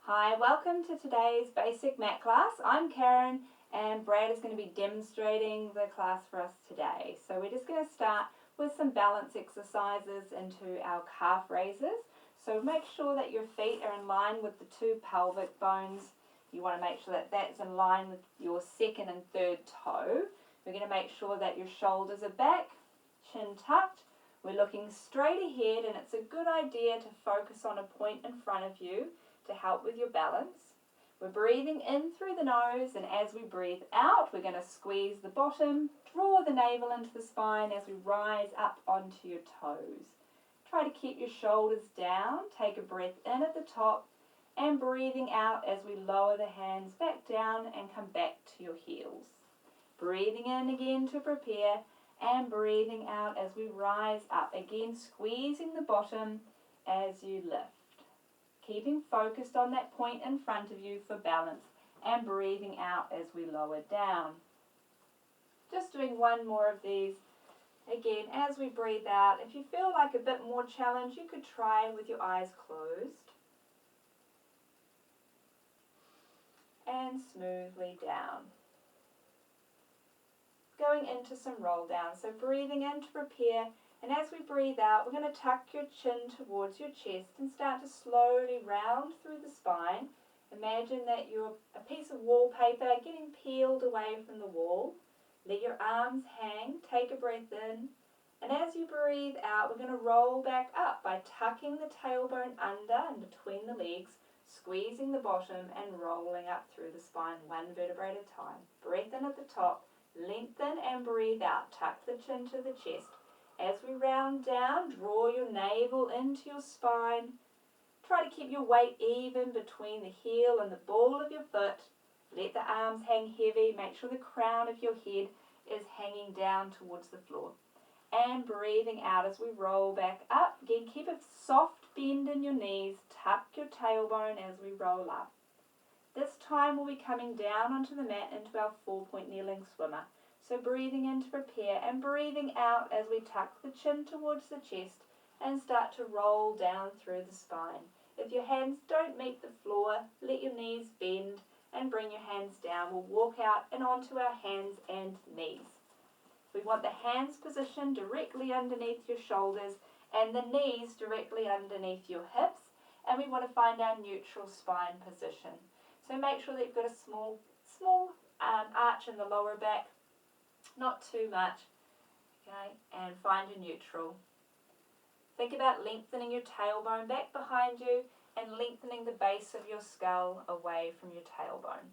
Hi, welcome to today's basic mat class. I'm Karen and Brad is going to be demonstrating the class for us today. So we're just going to start with some balance exercises into our calf raises. So make sure that your feet are in line with the two pelvic bones. You want to make sure that that's in line with your second and third toe. We're going to make sure that your shoulders are back, chin tucked. We're looking straight ahead, and it's a good idea to focus on a point in front of you to help with your balance. We're breathing in through the nose, and as we breathe out, we're going to squeeze the bottom, draw the navel into the spine as we rise up onto your toes. Try to keep your shoulders down. Take a breath in at the top and breathing out as we lower the hands back down and come back to your heels. Breathing in again to prepare and breathing out as we rise up. Again, squeezing the bottom as you lift. Keeping focused on that point in front of you for balance and breathing out as we lower down. Just doing one more of these. Again, as we breathe out, if you feel like a bit more challenge, you could try with your eyes closed. And smoothly down. Going into some roll down. So breathing in to prepare, and as we breathe out, we're going to tuck your chin towards your chest and start to slowly round through the spine. Imagine that you're a piece of wallpaper getting peeled away from the wall. Let your arms hang, take a breath in, and as you breathe out, we're going to roll back up by tucking the tailbone under and between the legs, squeezing the bottom and rolling up through the spine, one vertebrae at a time. Breath in at the top, lengthen and breathe out, tuck the chin to the chest. As we round down, draw your navel into your spine. Try to keep your weight even between the heel and the ball of your foot. Let the arms hang heavy. Make sure the crown of your head is hanging down towards the floor. And breathing out as we roll back up. Again, keep a soft bend in your knees. Tuck your tailbone as we roll up. This time we'll be coming down onto the mat into our 4-point kneeling swimmer. So breathing in to prepare and breathing out as we tuck the chin towards the chest and start to roll down through the spine. If your hands don't meet the floor, let your knees bend and bring your hands down. We'll walk out and onto our hands and knees. We want the hands positioned directly underneath your shoulders and the knees directly underneath your hips, and we want to find our neutral spine position. So make sure that you've got a small arch in the lower back, not too much, okay, and find a neutral. Think about lengthening your tailbone back behind you and lengthening the base of your skull away from your tailbone.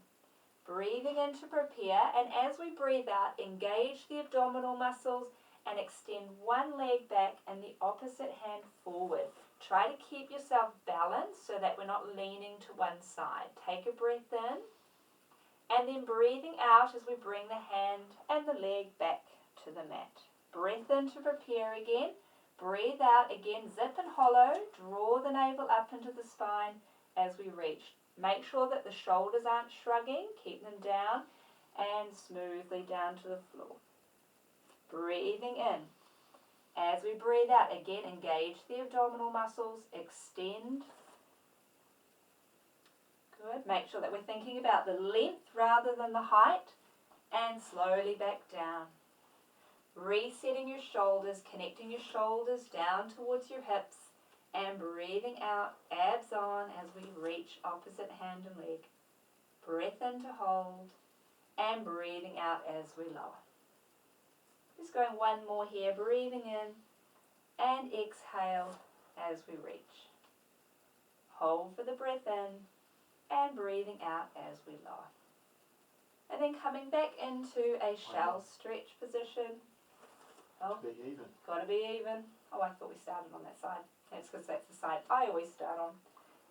Breathing in to prepare, and as we breathe out, engage the abdominal muscles and extend one leg back and the opposite hand forward. Try to keep yourself balanced so that we're not leaning to one side. Take a breath in. And then breathing out as we bring the hand and the leg back to the mat. Breath in to prepare again. Breathe out again, zip and hollow. Draw the navel up into the spine as we reach. Make sure that the shoulders aren't shrugging. Keep them down and smoothly down to the floor. Breathing in. As we breathe out, again, engage the abdominal muscles. Extend. Good. Make sure that we're thinking about the length rather than the height, and slowly back down. Resetting your shoulders, connecting your shoulders down towards your hips, and breathing out, abs on as we reach opposite hand and leg. Breath in to hold, and breathing out as we lower. Just going one more here, breathing in, and exhale as we reach. Hold for the breath in, and breathing out as we lower. And then coming back into a shell stretch position. Oh, Be even. gotta be even. Oh, I thought we started on that side. That's because that's the side I always start on.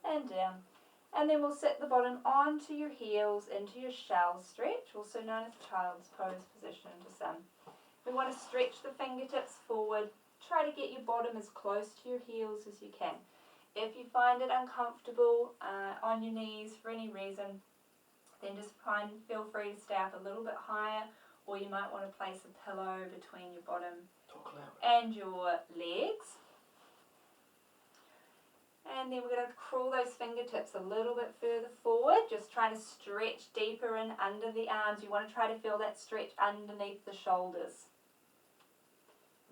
And down. And then we'll set the bottom onto your heels into your shell stretch, also known as child's pose position to some. We want to stretch the fingertips forward. Try to get your bottom as close to your heels as you can. If you find it uncomfortable on your knees for any reason, then just feel free to stay up a little bit higher, or you might want to place a pillow between your bottom and your legs. And then we're going to crawl those fingertips a little bit further forward, just trying to stretch deeper in under the arms. You want to try to feel that stretch underneath the shoulders.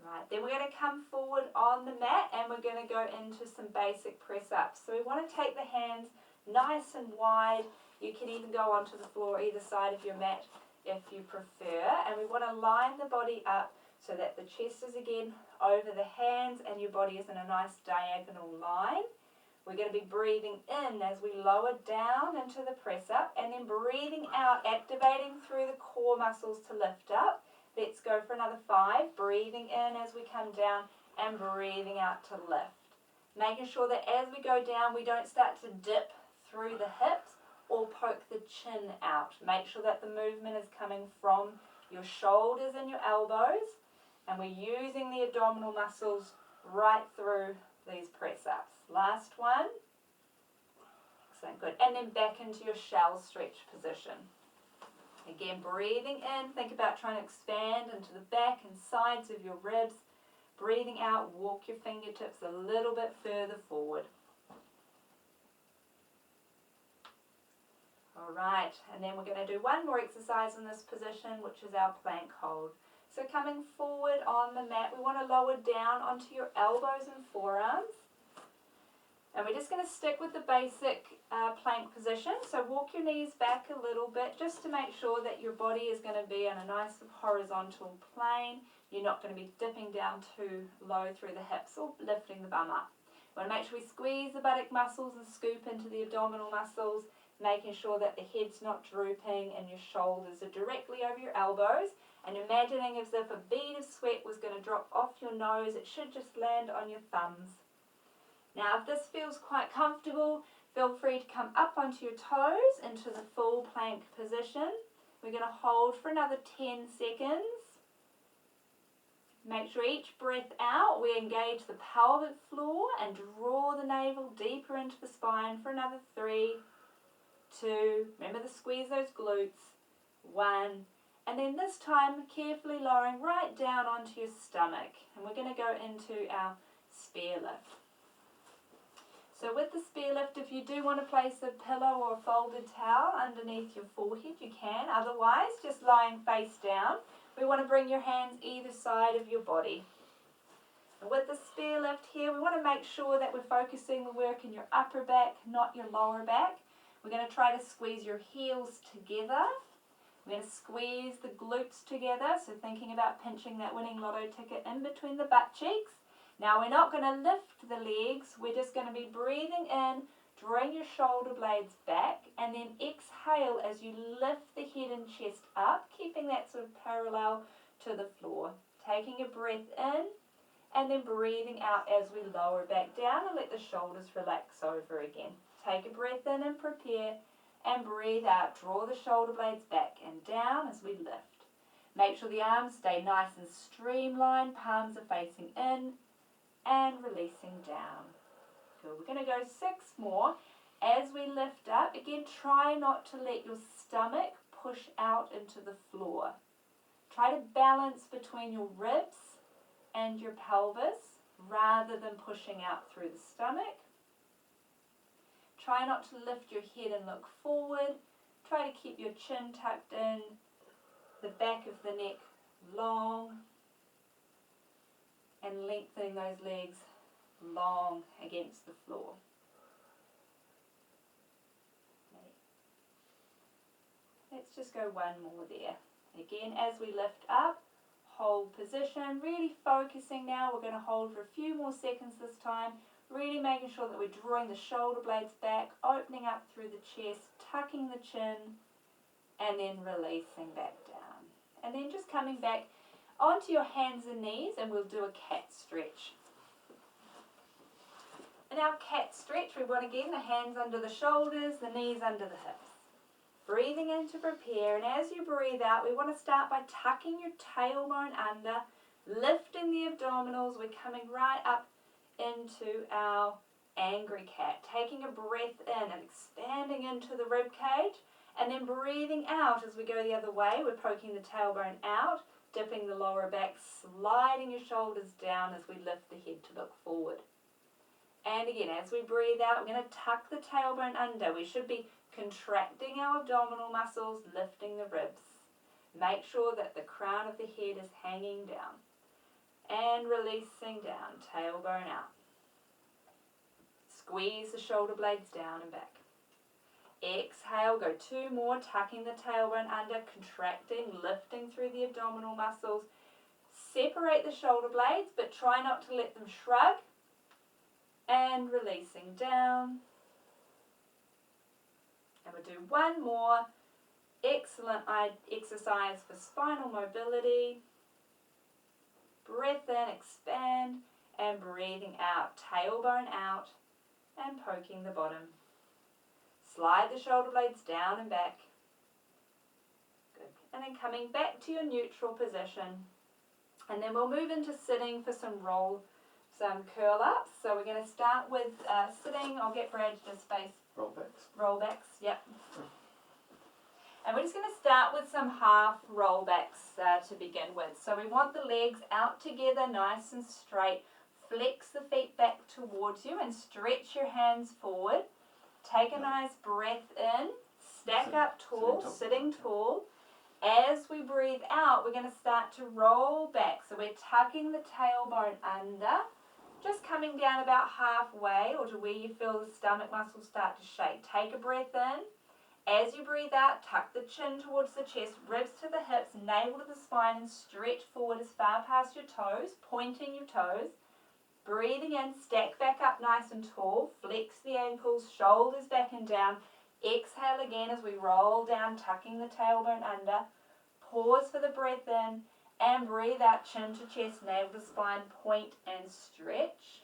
Right, then we're going to come forward on the mat and we're going to go into some basic press-ups. So we want to take the hands nice and wide. You can even go onto the floor either side of your mat if you prefer. And we want to line the body up so that the chest is again over the hands and your body is in a nice diagonal line. We're going to be breathing in as we lower down into the press up and then breathing out, activating through the core muscles to lift up. Let's go for another 5. Breathing in as we come down and breathing out to lift. Making sure that as we go down, we don't start to dip through the hips or poke the chin out. Make sure that the movement is coming from your shoulders and your elbows, and we're using the abdominal muscles right through these press-ups. Last one. Excellent, good. And then back into your shell stretch position. Again, breathing in, think about trying to expand into the back and sides of your ribs. Breathing out, walk your fingertips a little bit further forward. All right, and then we're going to do one more exercise in this position, which is our plank hold. So coming forward on the mat, we want to lower down onto your elbows and forearms. And we're just going to stick with the basic plank position. So walk your knees back a little bit just to make sure that your body is going to be on a nice horizontal plane. You're not going to be dipping down too low through the hips or lifting the bum up. We want to make sure we squeeze the buttock muscles and scoop into the abdominal muscles, making sure that the head's not drooping and your shoulders are directly over your elbows. And imagining as if a bead of sweat was going to drop off your nose, it should just land on your thumbs. Now, if this feels quite comfortable, feel free to come up onto your toes into the full plank position. We're going to hold for another 10 seconds. Make sure each breath out, we engage the pelvic floor and draw the navel deeper into the spine for another 3, 2, remember to squeeze those glutes, 1, and then this time carefully lowering right down onto your stomach. And we're going to go into our spear lift. So with the spear lift, if you do want to place a pillow or a folded towel underneath your forehead, you can. Otherwise, just lying face down. We want to bring your hands either side of your body. And with the spear lift here, we want to make sure that we're focusing the work in your upper back, not your lower back. We're going to try to squeeze your heels together. We're going to squeeze the glutes together, so thinking about pinching that winning lotto ticket in between the butt cheeks. Now we're not going to lift the legs, we're just going to be breathing in, drawing your shoulder blades back, and then exhale as you lift the head and chest up, keeping that sort of parallel to the floor. Taking a breath in, and then breathing out as we lower back down and let the shoulders relax over again. Take a breath in and prepare, and breathe out. Draw the shoulder blades back and down as we lift. Make sure the arms stay nice and streamlined, palms are facing in, and releasing down. Good. We're going to go 6 more. As we lift up, again, try not to let your stomach push out into the floor. Try to balance between your ribs and your pelvis rather than pushing out through the stomach. Try not to lift your head and look forward. Try to keep your chin tucked in, the back of the neck long, and lengthening those legs long against the floor. Let's just go one more there. Again, as we lift up, hold position, really focusing now. We're going to hold for a few more seconds this time, really making sure that we're drawing the shoulder blades back, opening up through the chest, tucking the chin, and then releasing back down. And then just coming back onto your hands and knees, and we'll do a cat stretch. In our cat stretch, we want again the hands under the shoulders, the knees under the hips. Breathing in to prepare, and as you breathe out, we want to start by tucking your tailbone under, lifting the abdominals. We're coming right up into our angry cat, taking a breath in and expanding into the rib cage, and then breathing out as we go the other way. We're poking the tailbone out, dipping the lower back, sliding your shoulders down as we lift the head to look forward. And again, as we breathe out, we're going to tuck the tailbone under. We should be contracting our abdominal muscles, lifting the ribs. Make sure that the crown of the head is hanging down. And releasing down, tailbone out. Squeeze the shoulder blades down and back. Exhale, go 2 more, tucking the tailbone under, contracting, lifting through the abdominal muscles. Separate the shoulder blades, but try not to let them shrug. And releasing down. And we'll do 1 more. Excellent exercise for spinal mobility. Breath in, expand, and breathing out. Tailbone out and poking the bottom. Slide the shoulder blades down and back. Good. And then coming back to your neutral position. And then we'll move into sitting for some curl ups. So we're going to start with sitting. I'll get Brad to just face. Rollbacks, yep. And we're just going to start with some half rollbacks to begin with. So we want the legs out together, nice and straight. Flex the feet back towards you and stretch your hands forward. Take a nice breath in, stack up tall, sitting tall. As we breathe out, we're going to start to roll back. So we're tucking the tailbone under, just coming down about halfway or to where you feel the stomach muscles start to shake. Take a breath in. As you breathe out, tuck the chin towards the chest, ribs to the hips, navel to the spine, and stretch forward as far past your toes, pointing your toes. Breathing in, stack back up nice and tall, flex the ankles, shoulders back and down. Exhale again as we roll down, tucking the tailbone under. Pause for the breath in, and breathe out, chin to chest, navel to spine, point and stretch.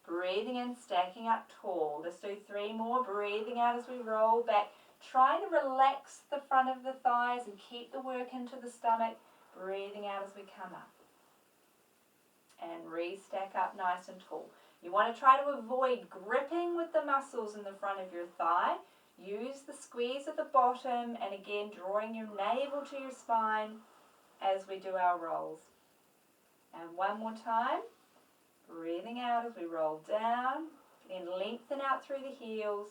Breathing in, stacking up tall. Let's do 3 more. Breathing out as we roll back. Try to relax the front of the thighs and keep the work into the stomach. Breathing out as we come up. And re-stack up nice and tall. You want to try to avoid gripping with the muscles in the front of your thigh. Use the squeeze at the bottom and again drawing your navel to your spine as we do our rolls. And 1 more time. Breathing out as we roll down, then lengthen out through the heels,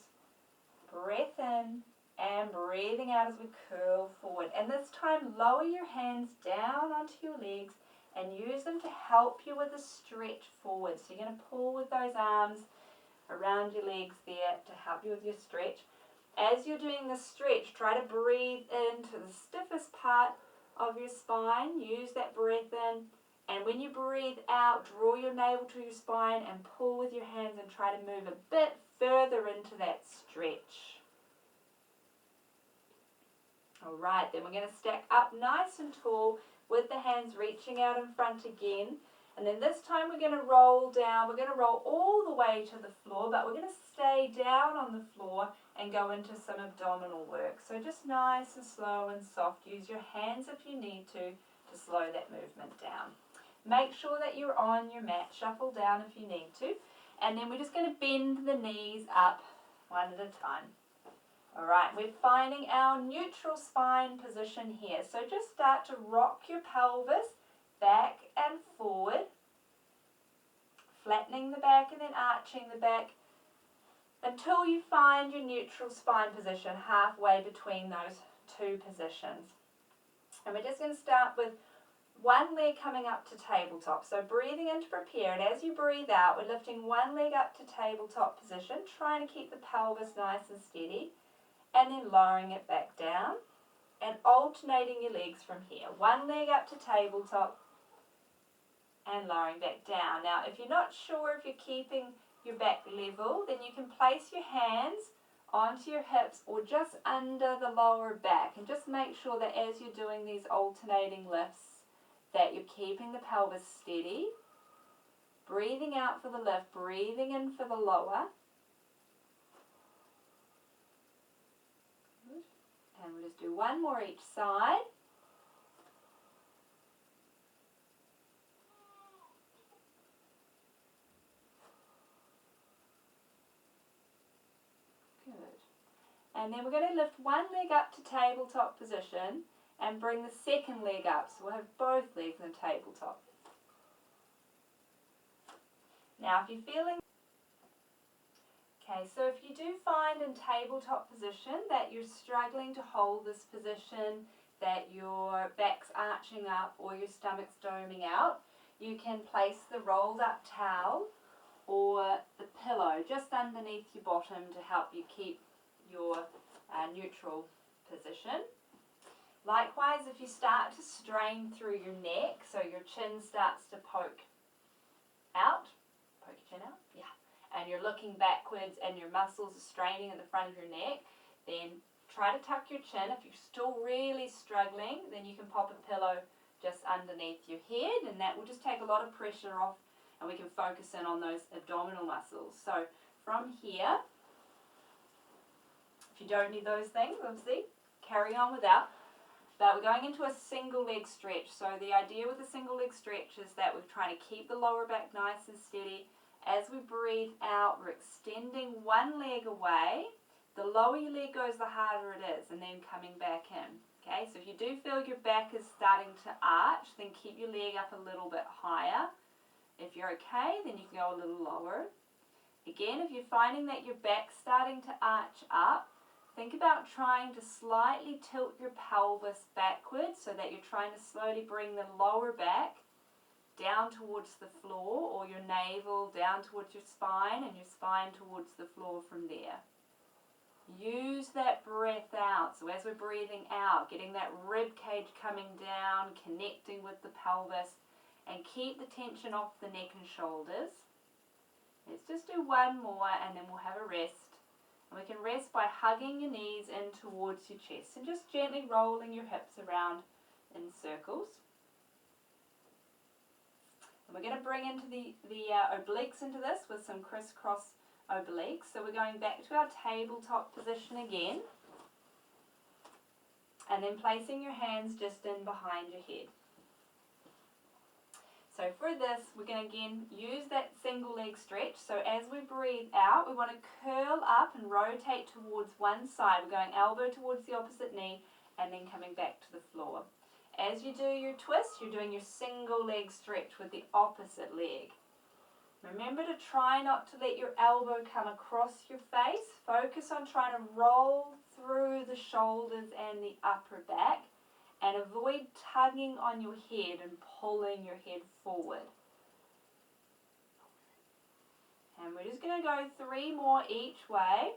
breath in, and breathing out as we curl forward. And this time, lower your hands down onto your legs and use them to help you with a stretch forward. So you're going to pull with those arms around your legs there to help you with your stretch. As you're doing the stretch, try to breathe into the stiffest part of your spine. Use that breath in. And when you breathe out, draw your navel to your spine and pull with your hands and try to move a bit further into that stretch. Alright, then we're going to stack up nice and tall with the hands reaching out in front again. And then this time we're going to roll down. We're going to roll all the way to the floor, but we're going to stay down on the floor and go into some abdominal work. So just nice and slow and soft. Use your hands if you need to slow that movement down. Make sure that you're on your mat. Shuffle down if you need to. And then we're just going to bend the knees up one at a time. Alright, we're finding our neutral spine position here. So just start to rock your pelvis back and forward. Flattening the back and then arching the back until you find your neutral spine position halfway between those 2 positions. And we're just going to start with 1 leg coming up to tabletop. So breathing in to prepare, and as you breathe out, we're lifting 1 leg up to tabletop position, trying to keep the pelvis nice and steady, and then lowering it back down, and alternating your legs from here. 1 leg up to tabletop, and lowering back down. Now, if you're not sure if you're keeping your back level, then you can place your hands onto your hips or just under the lower back, and just make sure that as you're doing these alternating lifts, that you're keeping the pelvis steady, breathing out for the lift, breathing in for the lower. Good. And we'll just do 1 more each side. Good. And then we're going to lift 1 leg up to tabletop position and bring the second leg up. So we'll have both legs on tabletop. Now if you're feeling Okay, so if you do find in tabletop position that you're struggling to hold this position, that your back's arching up or your stomach's doming out, you can place the rolled up towel or the pillow just underneath your bottom to help you keep your neutral position. Likewise, if you start to strain through your neck, so your chin starts to poke your chin out, yeah, and you're looking backwards and your muscles are straining at the front of your neck, then try to tuck your chin. If you're still really struggling, then you can pop a pillow just underneath your head, and that will just take a lot of pressure off, and we can focus in on those abdominal muscles. So from here, if you don't need those things, obviously, carry on without. But we're going into a single leg stretch. So the idea with a single leg stretch is that we're trying to keep the lower back nice and steady. As we breathe out, we're extending one leg away. The lower your leg goes, the harder it is, and then coming back in. Okay, so if you do feel your back is starting to arch, then keep your leg up a little bit higher. If you're okay, then you can go a little lower. Again, if you're finding that your back's starting to arch up, think about trying to slightly tilt your pelvis backwards so that you're trying to slowly bring the lower back down towards the floor, or your navel down towards your spine and your spine towards the floor from there. Use that breath out. So as we're breathing out, getting that rib cage coming down, connecting with the pelvis, and keep the tension off the neck and shoulders. Let's just do one more and then we'll have a rest. And we can rest by hugging your knees in towards your chest and just gently rolling your hips around in circles. And we're going to bring into the obliques into this with some crisscross obliques. So we're going back to our tabletop position again. And then placing your hands just in behind your head. So for this, we're going to again use that single leg stretch. So as we breathe out, we want to curl up and rotate towards one side. We're going elbow towards the opposite knee and then coming back to the floor. As you do your twist, you're doing your single leg stretch with the opposite leg. Remember to try not to let your elbow come across your face. Focus on trying to roll through the shoulders and the upper back. And avoid tugging on your head and pulling your head forward. And we're just going to go 3 more each way.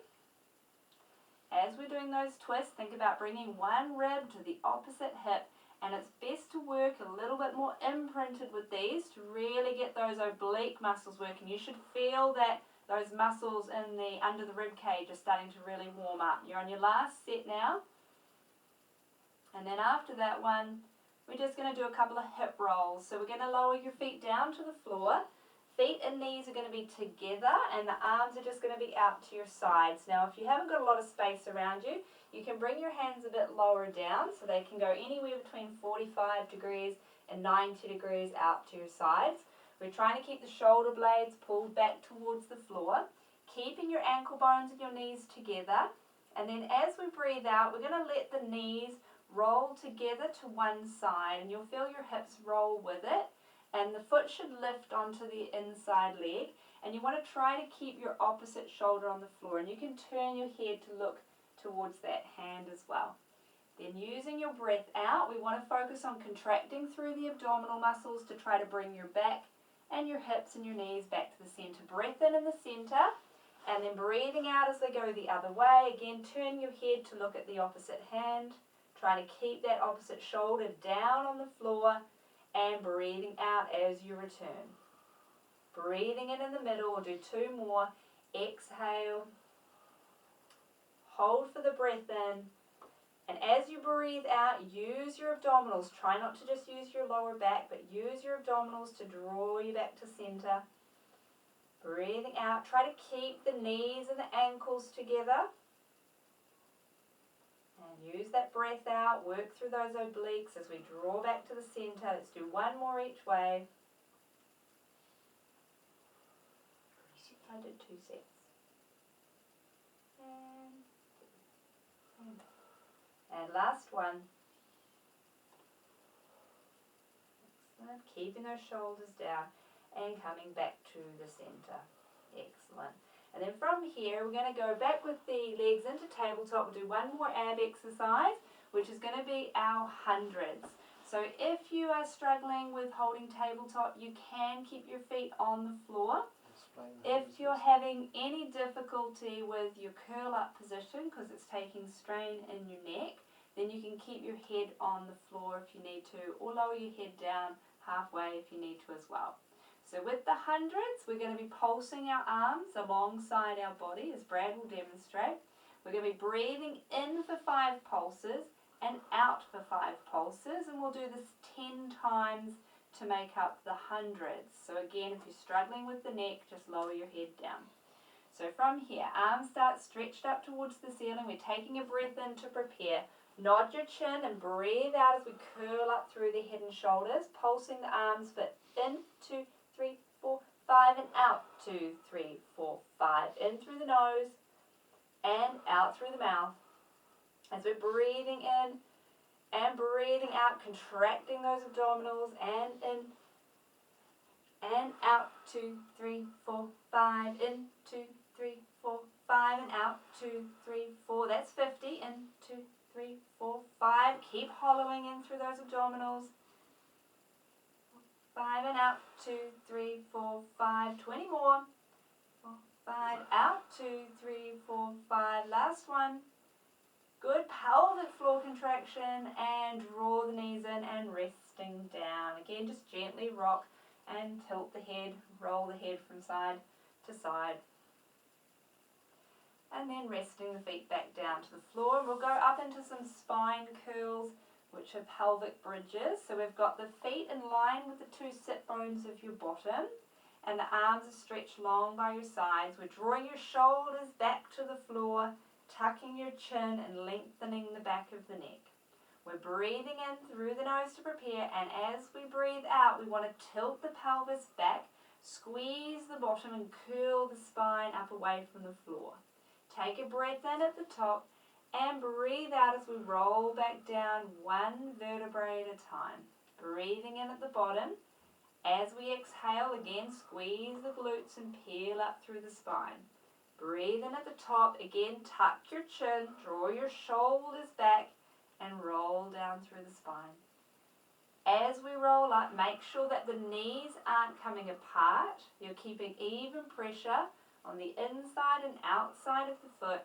As we're doing those twists, think about bringing one rib to the opposite hip. And it's best to work a little bit more imprinted with these to really get those oblique muscles working. You should feel that those muscles in the under the rib cage are starting to really warm up. You're on your last set now. And then after that one, we're just going to do a couple of hip rolls. So we're going to lower your feet down to the floor. Feet and knees are going to be together and the arms are just going to be out to your sides. Now if you haven't got a lot of space around you, you can bring your hands a bit lower down so they can go anywhere between 45 degrees and 90 degrees out to your sides. We're trying to keep the shoulder blades pulled back towards the floor, keeping your ankle bones and your knees together. And then as we breathe out, we're going to let the knees roll together to one side and you'll feel your hips roll with it, and the foot should lift onto the inside leg, and you want to try to keep your opposite shoulder on the floor, and you can turn your head to look towards that hand as well. Then using your breath out, we want to focus on contracting through the abdominal muscles to try to bring your back and your hips and your knees back to the center. Breath in the center and then breathing out as they go the other way. Again, turn your head to look at the opposite hand. Trying to keep that opposite shoulder down on the floor and breathing out as you return. Breathing in the middle, we'll do 2 more. Exhale. Hold for the breath in. And as you breathe out, use your abdominals. Try not to just use your lower back, but use your abdominals to draw you back to center. Breathing out. Try to keep the knees and the ankles together. And use that breath out, work through those obliques as we draw back to the center. Let's do 1 more each way. I did 2 sets. And last one. Excellent. Keeping those shoulders down and coming back to the center. Excellent. And then from here, we're going to go back with the legs into tabletop. We'll do one more ab exercise, which is going to be our hundreds. So if you are struggling with holding tabletop, you can keep your feet on the floor. If you're having any difficulty with your curl up position because it's taking strain in your neck, then you can keep your head on the floor if you need to, or lower your head down halfway if you need to as well. So with the hundreds, we're going to be pulsing our arms alongside our body, as Brad will demonstrate. We're going to be breathing in for 5 pulses and out for 5 pulses, and we'll do this 10 times to make up the hundreds. So again, if you're struggling with the neck, just lower your head down. So from here, arms start stretched up towards the ceiling. We're taking a breath in to prepare. Nod your chin and breathe out as we curl up through the head and shoulders, pulsing the arms for in, 2, 3, 4, 5, and out, 2, 3, 4, 5. In through the nose and out through the mouth. As we're breathing in and breathing out, contracting those abdominals, and in and out, 2, 3, 4, 5, in, 2, 3, 4, 5, and out, 2, 3, 4. That's 50. In, 2, 3, 4, 5. Keep hollowing in through those abdominals. 5 and out, 2, 3, 4, 5. 20 more. 4, 5, out, 2, 3, 4, 5. Last one. Good pelvic floor contraction, and draw the knees in and resting down. Again, just gently rock and tilt the head, roll the head from side to side. And then resting the feet back down to the floor. And we'll go up into some spine curls, which are pelvic bridges. So we've got the feet in line with the 2 sit bones of your bottom, and the arms are stretched long by your sides. We're drawing your shoulders back to the floor, tucking your chin and lengthening the back of the neck. We're breathing in through the nose to prepare, and as we breathe out, we want to tilt the pelvis back, squeeze the bottom, and curl the spine up away from the floor. Take a breath in at the top and breathe out as we roll back down 1 vertebrae at a time. Breathing in at the bottom. As we exhale, again, squeeze the glutes and peel up through the spine. Breathe in at the top. Again, tuck your chin, draw your shoulders back, and roll down through the spine. As we roll up, make sure that the knees aren't coming apart. You're keeping even pressure on the inside and outside of the foot.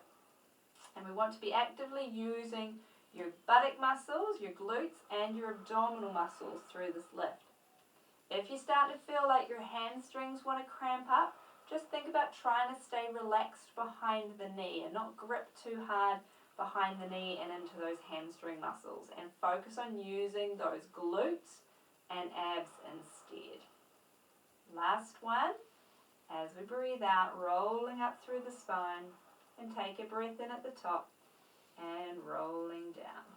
And we want to be actively using your buttock muscles, your glutes, and your abdominal muscles through this lift. If you start to feel like your hamstrings want to cramp up, just think about trying to stay relaxed behind the knee and not grip too hard behind the knee and into those hamstring muscles, and focus on using those glutes and abs instead. Last one. As we breathe out, rolling up through the spine, and take a breath in at the top and rolling down.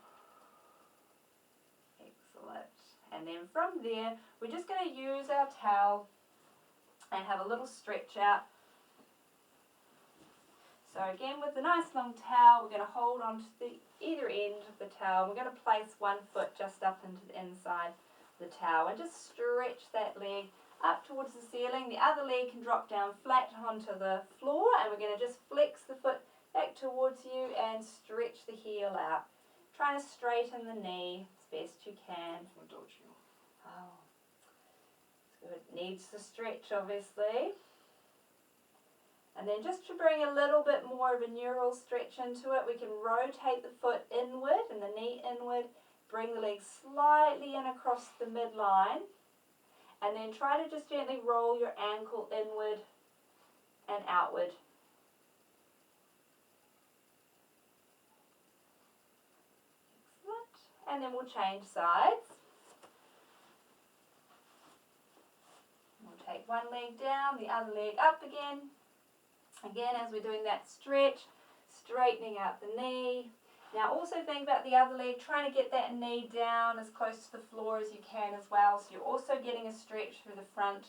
Excellent. And then from there, we're just going to use our towel and have a little stretch out. So again, with the nice long towel, we're going to hold on to the either end of the towel. We're going to place one foot just up into the inside of the towel and just stretch that leg up towards the ceiling. The other leg can drop down flat onto the floor, and we're going to just flex the foot back towards you and stretch the heel out. Trying to straighten the knee as best you can. Oh, good. Needs to stretch, obviously. And then just to bring a little bit more of a neural stretch into it, we can rotate the foot inward and the knee inward. Bring the leg slightly in across the midline. And then try to just gently roll your ankle inward and outward. Excellent. And then we'll change sides. We'll take one leg down, the other leg up again. Again, as we're doing that stretch, straightening out the knee. Now also think about the other leg, trying to get that knee down as close to the floor as you can as well. So you're also getting a stretch through the front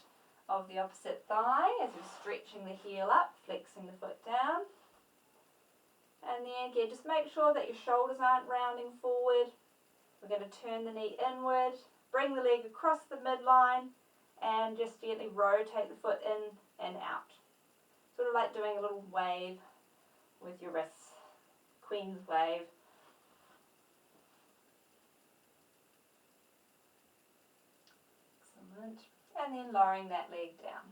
of the opposite thigh as you're stretching the heel up, flexing the foot down. And then again, just make sure that your shoulders aren't rounding forward. We're going to turn the knee inward, bring the leg across the midline, and just gently rotate the foot in and out. Sort of like doing a little wave with your wrists, Queen's wave. Excellent. And then lowering that leg down.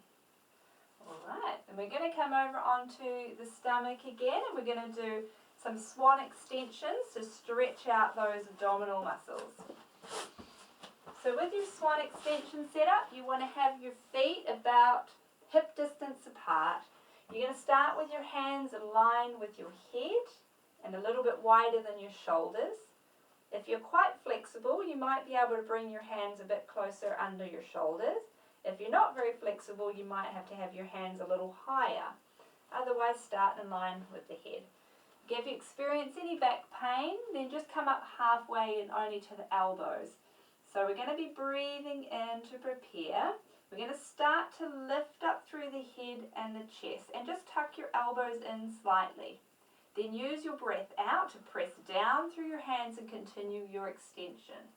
Alright, and we're going to come over onto the stomach again, and we're going to do some swan extensions to stretch out those abdominal muscles. So with your swan extension setup, you want to have your feet about hip distance apart. You're going to start with your hands in line with your head and a little bit wider than your shoulders. If you're quite flexible, you might be able to bring your hands a bit closer under your shoulders. If you're not very flexible, you might have to have your hands a little higher. Otherwise, start in line with the head. If you experience any back pain, then just come up halfway and only to the elbows. So we're going to be breathing in to prepare. We're going to start to lift up through the head and the chest, and just tuck your elbows in slightly. Then use your breath out to press down through your hands and continue your extension.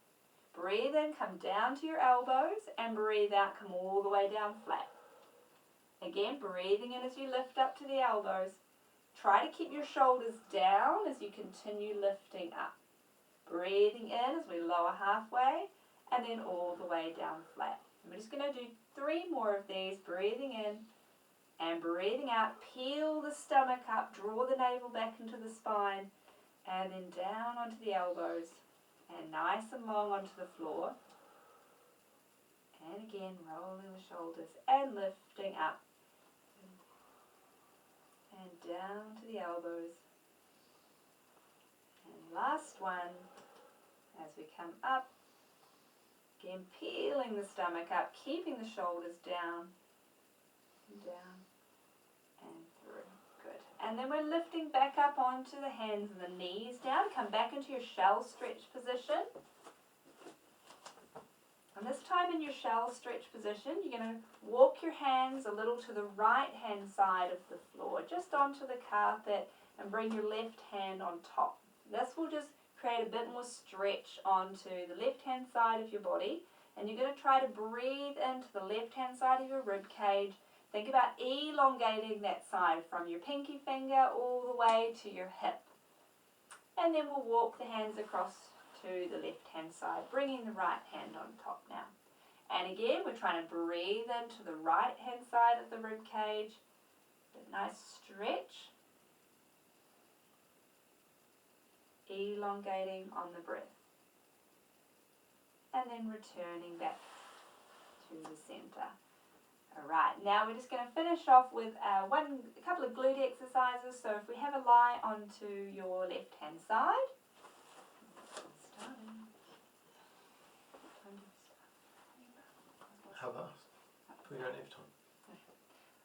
Breathe in, come down to your elbows, and breathe out, come all the way down flat. Again, breathing in as you lift up to the elbows. Try to keep your shoulders down as you continue lifting up. Breathing in as we lower halfway, and then all the way down flat. And we're just going to do 3 more of these, breathing in and breathing out. Peel the stomach up, draw the navel back into the spine, and then down onto the elbows. And nice and long onto the floor. And again, rolling the shoulders and lifting up. And down to the elbows. And last one, as we come up. Again, peeling the stomach up, keeping the shoulders down. Down and through. Good. And then we're lifting back up onto the hands and the knees down. Come back into your shell stretch position. And this time in your shell stretch position, you're going to walk your hands a little to the right hand side of the floor, just onto the carpet, and bring your left hand on top. This will just create a bit more stretch onto the left hand side of your body. And you're going to try to breathe into the left hand side of your rib cage. Think about elongating that side from your pinky finger all the way to your hip. And then we'll walk the hands across to the left hand side, bringing the right hand on top now. And again, we're trying to breathe into the right hand side of the rib cage. A nice stretch. Elongating on the breath. And then returning back to the center. Alright, now we're just going to finish off with a couple of glute exercises. So if we have a lie onto your left hand side. How fast? We don't have time.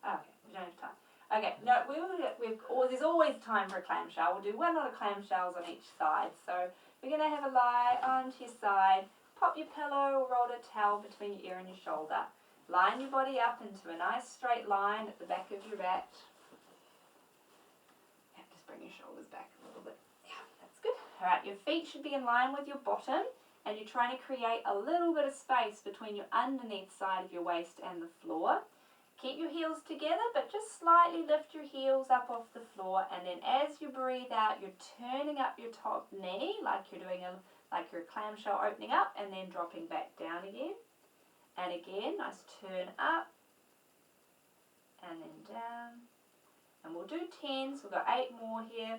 Okay, we don't have time. Okay, no, there's always time for a clamshell. We'll do 1 lot of clamshells on each side. So we're going to have a lie onto your side. Pop your pillow or roll a towel between your ear and your shoulder. Line your body up into a nice straight line at the back of your back. Yeah, just bring your shoulders back a little bit. Yeah, that's good. Alright, your feet should be in line with your bottom, and you're trying to create a little bit of space between your underneath side of your waist and the floor. Keep your heels together, but just slightly lift your heels up off the floor, and then as you breathe out, you're turning up your top knee like you're doing like your clamshell opening up, and then dropping back down again. And again, nice turn up, and then down. And we'll do 10, so we've got 8 more here.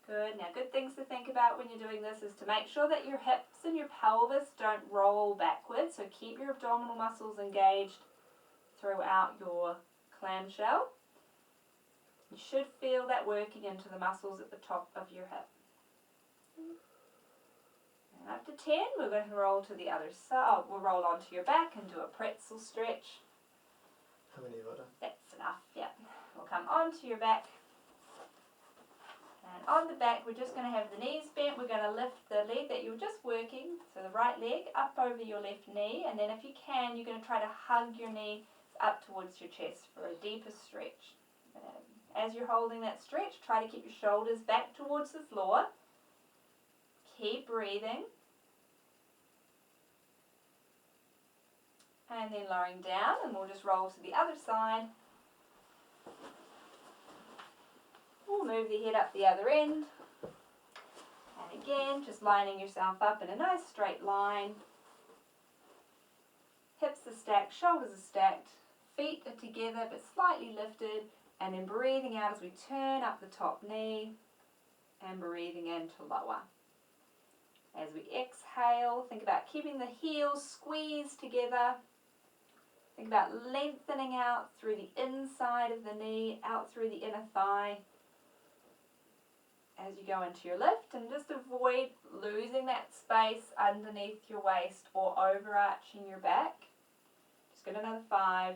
Good. Now, good things to think about when you're doing this is to make sure that your hips and your pelvis don't roll backwards. So keep your abdominal muscles engaged throughout your clamshell. You should feel that working into the muscles at the top of your hip. And up to 10, we're going to roll to the other side. We'll roll onto your back and do a pretzel stretch. How many have I done? That's enough, yeah. We'll come onto your back. And on the back, we're just going to have the knees bent. We're going to lift the leg that you were just working, so the right leg, up over your left knee. And then if you can, you're going to try to hug your knee up towards your chest for a deeper stretch. As you're holding that stretch, try to keep your shoulders back towards the floor. Keep breathing. And then lowering down, and we'll just roll to the other side. We'll move the head up the other end. And again, just lining yourself up in a nice straight line. Hips are stacked, shoulders are stacked, feet are together but slightly lifted, and then breathing out as we turn up the top knee and breathing in to lower. As we exhale, think about keeping the heels squeezed together. Think about lengthening out through the inside of the knee, out through the inner thigh as you go into your lift, and just avoid losing that space underneath your waist or overarching your back. Just get another 5.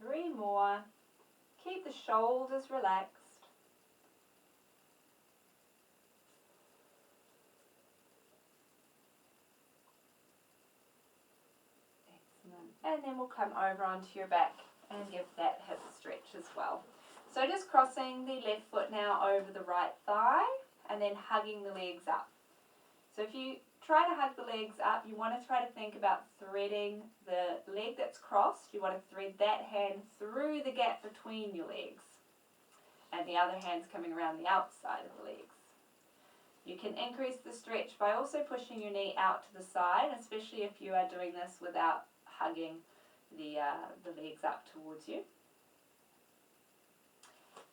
3 more. Keep the shoulders relaxed. Excellent. And then we'll come over onto your back and give that hip stretch as well. So just crossing the left foot now over the right thigh and then hugging the legs up. So if you try to hug the legs up, you want to try to think about threading the leg that's crossed. You want to thread that hand through the gap between your legs, and the other hand's coming around the outside of the legs. You can increase the stretch by also pushing your knee out to the side, especially if you are doing this without hugging the legs up towards you.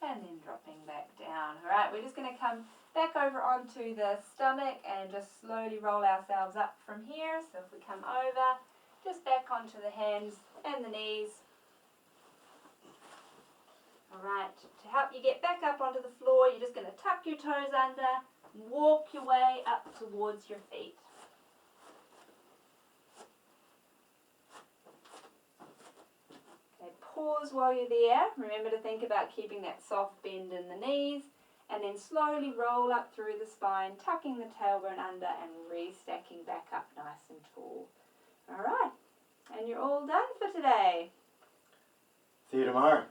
And then dropping back down. Alright, we're just going to come back over onto the stomach and just slowly roll ourselves up from here. So if we come over, just back onto the hands and the knees. Alright, to help you get back up onto the floor, you're just going to tuck your toes under, walk your way up towards your feet. Okay, pause while you're there. Remember to think about keeping that soft bend in the knees, and then slowly roll up through the spine, tucking the tailbone under and restacking back up nice and tall. Alright, and you're all done for today. See you tomorrow.